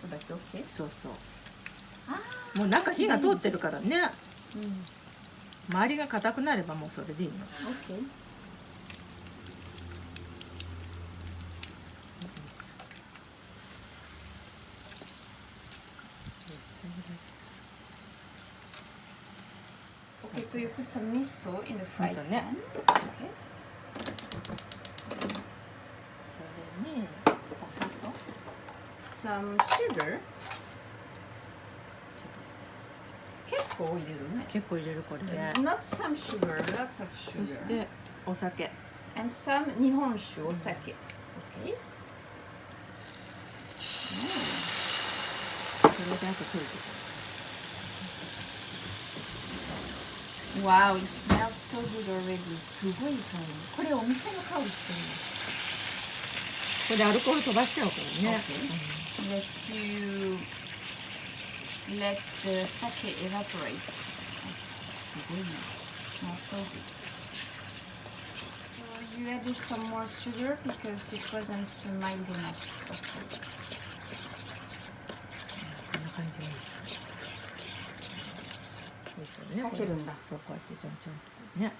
とだけ OK？ そうそう。もう中火が通ってるからね。周りが硬くなればもうそれでいいの。OK。Okay, so you put some miso in the fry pan. Okay. それにお砂糖。Some sugar. 結構入れるね。結構入れるこれね。Not some sugar, lots of sugar. そしてお酒。And some nihonshu, お酒。Okay. それであと取れてくる。Wow, it smells so good already. すごい香り。これお店の香りしてるの。これでアルコール飛ばしちゃうからね。Yes, you let the sake evaporate. すごい。It smells so good. So you added some more sugar because it wasn't mild enough. Okay. こんな感じがいい。かけるんだ。そう、こうやってちゃんちゃんとね。